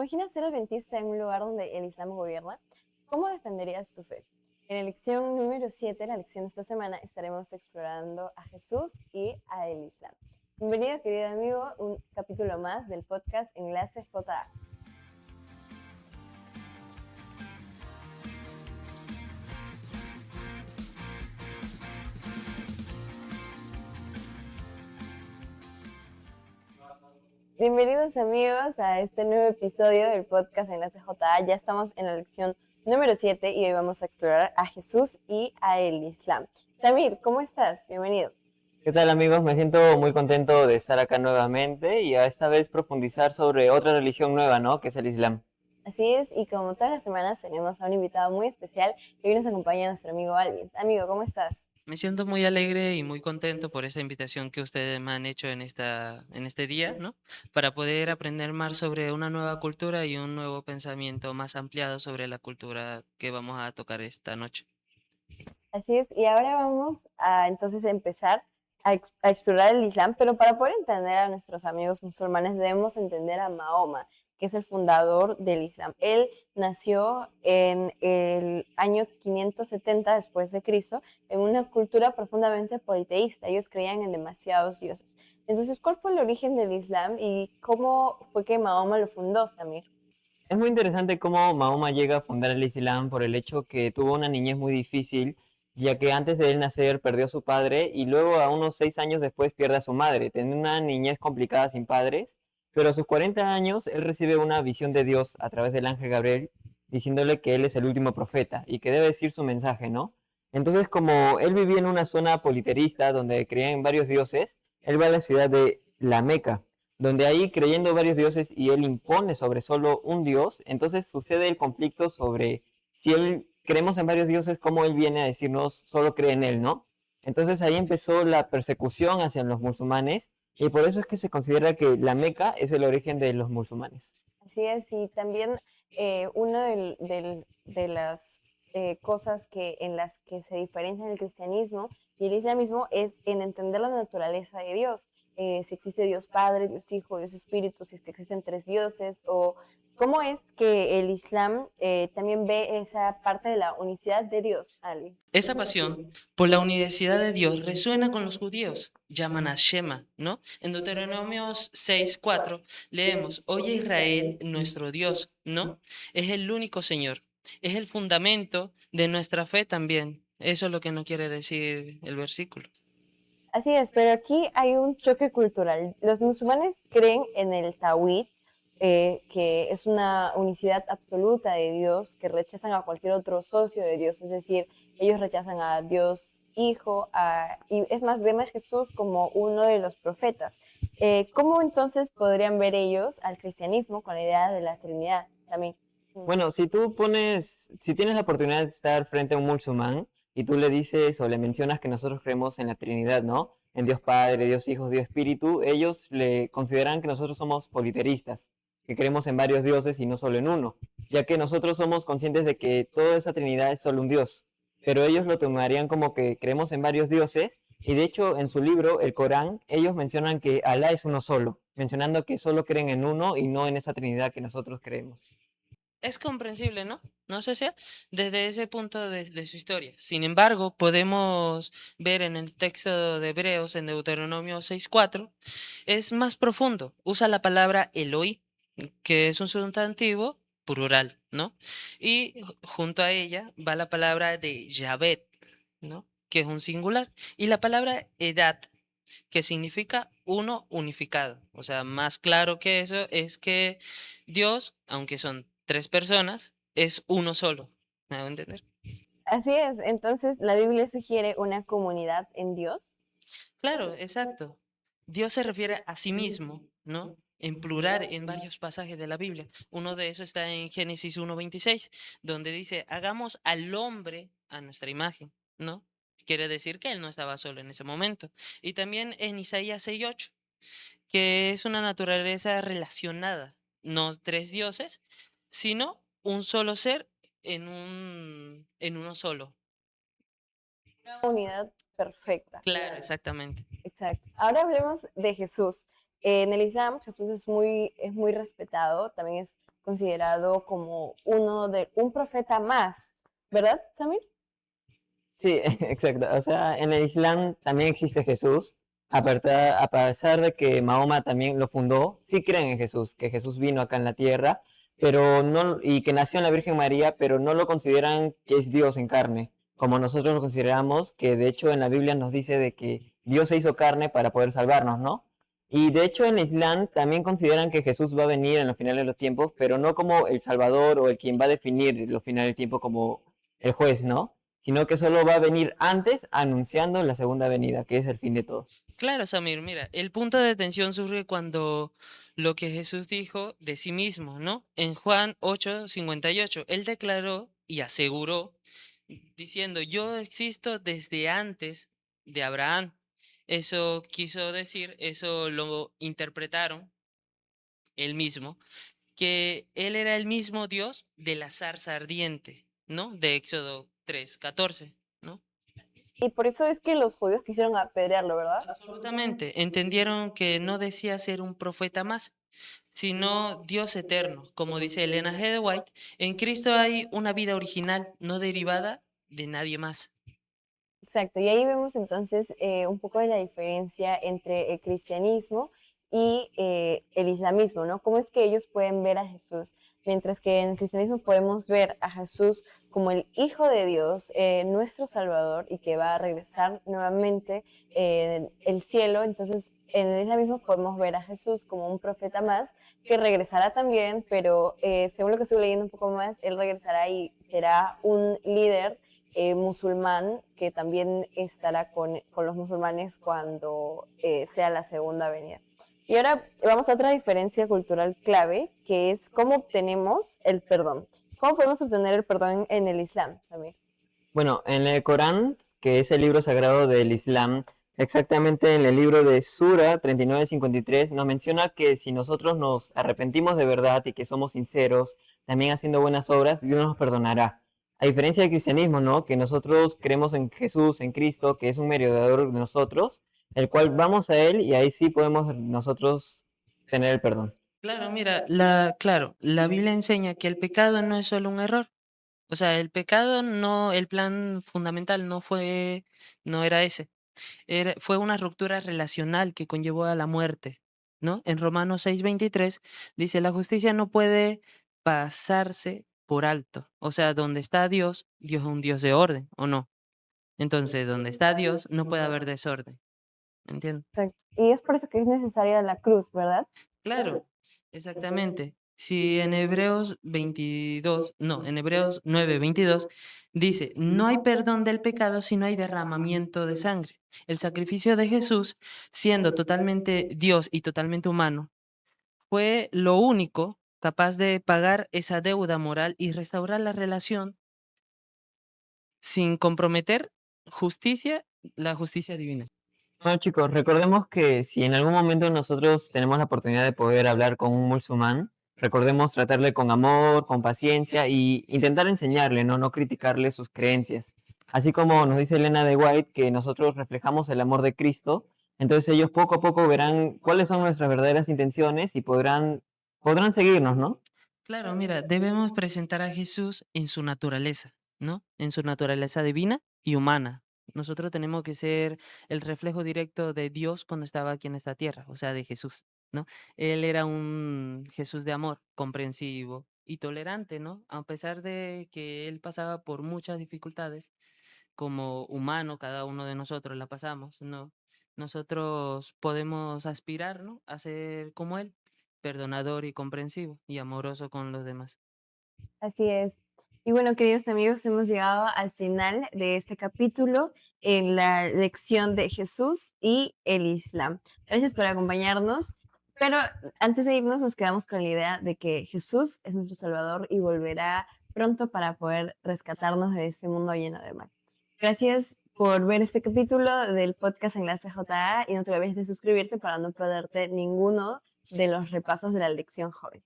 imaginas ser adventista en un lugar donde el Islam gobierna? ¿Cómo defenderías tu fe? En la lección número 7, la lección de esta semana, estaremos explorando a Jesús y a el Islam. Bienvenido, querido amigo, un capítulo más del podcast Enlace JA. Bienvenidos amigos a este nuevo episodio del podcast Enlace JA. Ya estamos en la lección número 7 y hoy vamos a explorar a Jesús y a el Islam. Samir, ¿cómo estás? Bienvenido. ¿Qué tal amigos? Me siento muy contento de estar acá nuevamente y a esta vez profundizar sobre otra religión nueva, ¿no? Que es el Islam. Así es, y como todas las semanas tenemos a un invitado muy especial y hoy nos acompaña nuestro amigo Alvin. Amigo, ¿cómo estás? Me siento muy alegre y muy contento por esa invitación que ustedes me han hecho en este día, ¿no? Para poder aprender más sobre una nueva cultura y un nuevo pensamiento más ampliado sobre la cultura que vamos a tocar esta noche. Así es, y ahora vamos a entonces empezar a explorar el Islam, pero para poder entender a nuestros amigos musulmanes debemos entender a Mahoma, que es el fundador del Islam. Él nació en el año 570 después de Cristo en una cultura profundamente politeísta. Ellos creían en demasiados dioses. Entonces, ¿cuál fue el origen del Islam y cómo fue que Mahoma lo fundó, Samir? Es muy interesante cómo Mahoma llega a fundar el Islam por el hecho que tuvo una niñez muy difícil, ya que antes de él nacer perdió a su padre y luego a unos 6 años después pierde a su madre. Tenía una niñez complicada sin padres, pero a sus 40 años él recibe una visión de Dios a través del ángel Gabriel diciéndole que él es el último profeta y que debe decir su mensaje, ¿no? Entonces, como él vivía en una zona politeísta donde creían en varios dioses, él va a la ciudad de La Meca, donde ahí creyendo varios dioses y él impone sobre solo un dios, entonces sucede el conflicto sobre si él creemos en varios dioses, cómo él viene a decirnos solo cree en él, ¿no? Entonces ahí empezó la persecución hacia los musulmanes y por eso es que se considera que la Meca es el origen de los musulmanes. Así es, y también una de las cosas en las que se diferencian el cristianismo y el islamismo es en entender la naturaleza de Dios. Si existe Dios Padre, Dios Hijo, Dios Espíritu, si es que existen tres dioses, o cómo es que el Islam también ve esa parte de la unicidad de Dios, Ali. Esa pasión por la unicidad de Dios resuena con los judíos, llaman a Shema, ¿no? En Deuteronomio 6:4 leemos, Oye Israel, nuestro Dios, ¿no? Es el único Señor, es el fundamento de nuestra fe también. Eso es lo que no quiere decir el versículo. Así es, pero aquí hay un choque cultural. Los musulmanes creen en el Tawhid, que es una unicidad absoluta de Dios, que rechazan a cualquier otro socio de Dios, es decir, ellos rechazan a Dios Hijo, y es más, ven a Jesús como uno de los profetas. ¿Cómo entonces podrían ver ellos al cristianismo con la idea de la Trinidad, Samir? Bueno, si tienes la oportunidad de estar frente a un musulmán y tú le dices o le mencionas que nosotros creemos en la Trinidad, ¿no? En Dios Padre, Dios Hijo, Dios Espíritu, ellos le consideran que nosotros somos politeístas, que creemos en varios dioses y no solo en uno, ya que nosotros somos conscientes de que toda esa Trinidad es solo un Dios, pero ellos lo tomarían como que creemos en varios dioses y de hecho en su libro, el Corán, ellos mencionan que Alá es uno solo, mencionando que solo creen en uno y no en esa Trinidad que nosotros creemos. Es comprensible, ¿no? No sé si desde ese punto de su historia. Sin embargo, podemos ver en el texto de Hebreos, en Deuteronomio 6:4, es más profundo. Usa la palabra Eloi, que es un sustantivo plural, ¿no? Y junto a ella va la palabra de Yahvé, ¿no? Que es un singular. Y la palabra Edad, que significa uno unificado. O sea, más claro que eso es que Dios, aunque son tres personas, es uno solo. ¿Me hago entender? Así es, entonces la Biblia sugiere una comunidad en Dios. Claro, exacto. Dios se refiere a sí mismo, ¿no? En plural en varios pasajes de la Biblia. Uno de esos está en Génesis 1:26, donde dice, hagamos al hombre a nuestra imagen, ¿no? Quiere decir que él no estaba solo en ese momento. Y también en Isaías 6:8, que es una naturaleza relacionada, no tres dioses, sino un solo ser en uno solo. Una unidad perfecta. Claro, exactamente. Exacto. Ahora hablemos de Jesús. En el Islam, Jesús es muy respetado, también es considerado como un profeta más, ¿verdad, Samir? Sí, exacto. O sea, en el Islam también existe Jesús. A pesar de que Mahoma también lo fundó, sí creen en Jesús, que Jesús vino acá en la tierra, pero no, y que nació en la Virgen María, pero no lo consideran que es Dios en carne, como nosotros lo consideramos, que de hecho en la Biblia nos dice de que Dios se hizo carne para poder salvarnos, ¿no? Y de hecho en el Islam también consideran que Jesús va a venir en los finales de los tiempos, pero no como el Salvador o el quien va a definir los finales del tiempo como el juez, ¿no? Sino que solo va a venir antes anunciando la segunda venida, que es el fin de todo. Claro, Samir, mira, el punto de tensión surge cuando lo que Jesús dijo de sí mismo, ¿no? En Juan 8:58, él declaró y aseguró, diciendo, yo existo desde antes de Abraham. Eso quiso decir, eso lo interpretaron él mismo, que él era el mismo Dios de la zarza ardiente, ¿no? De Éxodo 3:14, ¿no? Y por eso es que los judíos quisieron apedrearlo, ¿verdad? Absolutamente. Entendieron que no decía ser un profeta más, sino Dios eterno. Como dice Elena G. de White, en Cristo hay una vida original, no derivada de nadie más. Exacto, y ahí vemos entonces un poco de la diferencia entre el cristianismo y el islamismo, ¿no? ¿Cómo es que ellos pueden ver a Jesús? Mientras que en el cristianismo podemos ver a Jesús como el Hijo de Dios, nuestro Salvador, y que va a regresar nuevamente en el cielo. Entonces, en el islamismo podemos ver a Jesús como un profeta más que regresará también, pero según lo que estuve leyendo un poco más, él regresará y será un líder musulmán que también estará con los musulmanes cuando sea la segunda venida. Y ahora vamos a otra diferencia cultural clave, que es cómo obtenemos el perdón. ¿Cómo podemos obtener el perdón en el Islam, Samir? Bueno, en el Corán, que es el libro sagrado del Islam, exactamente en el libro de Sura 39:53, nos menciona que si nosotros nos arrepentimos de verdad y que somos sinceros, también haciendo buenas obras, Dios nos perdonará. A diferencia del cristianismo, ¿no? Que nosotros creemos en Jesús, en Cristo, que es un mediador de nosotros, el cual vamos a Él y ahí sí podemos nosotros tener el perdón. Claro, mira, claro, la Biblia enseña que el pecado no es solo un error. O sea, el pecado no, el plan fundamental no era ese. Fue una ruptura relacional que conllevó a la muerte, ¿no? En Romanos 6:23 dice, la justicia no puede pasarse por alto. O sea, donde está Dios, Dios es un Dios de orden, ¿o no? Entonces, donde está Dios, no puede haber desorden, ¿entiendes? Exacto. Y es por eso que es necesaria la cruz, ¿verdad? Claro, exactamente. Si en Hebreos 22, no, en Hebreos 9:22 dice, no hay perdón del pecado si no hay derramamiento de sangre. El sacrificio de Jesús, siendo totalmente Dios y totalmente humano, fue lo único capaz de pagar esa deuda moral y restaurar la relación sin comprometer justicia, la justicia divina. Bueno, chicos, recordemos que si en algún momento nosotros tenemos la oportunidad de poder hablar con un musulmán, recordemos tratarle con amor, con paciencia y intentar enseñarle, ¿no? No criticarle sus creencias. Así como nos dice Elena de White que nosotros reflejamos el amor de Cristo, entonces ellos poco a poco verán cuáles son nuestras verdaderas intenciones y podrán seguirnos, ¿no? Claro, mira, debemos presentar a Jesús en su naturaleza, ¿no? En su naturaleza divina y humana. Nosotros tenemos que ser el reflejo directo de Dios cuando estaba aquí en esta tierra, o sea, de Jesús, ¿no? Él era un Jesús de amor, comprensivo y tolerante, ¿no? A pesar de que él pasaba por muchas dificultades, como humano, cada uno de nosotros la pasamos, ¿no? Nosotros podemos aspirar, ¿no? A ser como él, perdonador y comprensivo y amoroso con los demás. Así es. Y bueno, queridos amigos, hemos llegado al final de este capítulo en la lección de Jesús y el Islam. Gracias por acompañarnos. Pero antes de irnos, nos quedamos con la idea de que Jesús es nuestro Salvador y volverá pronto para poder rescatarnos de este mundo lleno de mal. Gracias por ver este capítulo del podcast Enlace JA y no te olvides de suscribirte para no perderte ninguno de los repasos de la lección joven.